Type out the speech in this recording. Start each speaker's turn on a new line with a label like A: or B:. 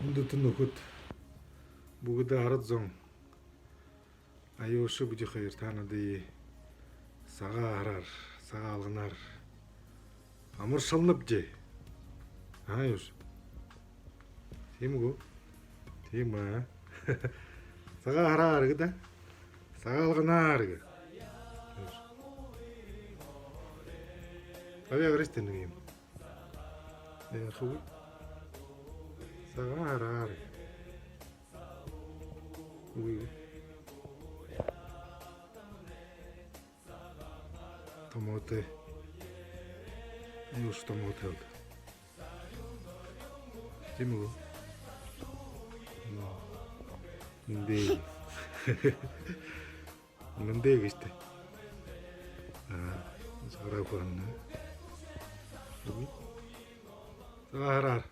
A: Өндөтөн нөхөд бүгдээ харад зон аюушы бүжи хоёр та надыг сагаа хараар сагаа алганаар амар шалнавжээ. Аюуш. Тийм үү? Тийм аа. Сагаа хараар гэдэг. Сагаа алганаар гэдэг. Авьяа гэрэж нэг юм. Хүү. Сагаа хараар. Үгүй. Томоотой. Аюуш томоотой. Тийм үү? Нэ. Нэ гэжтэй. Сараа хөрнө. Үгүй. Сагаа хараар.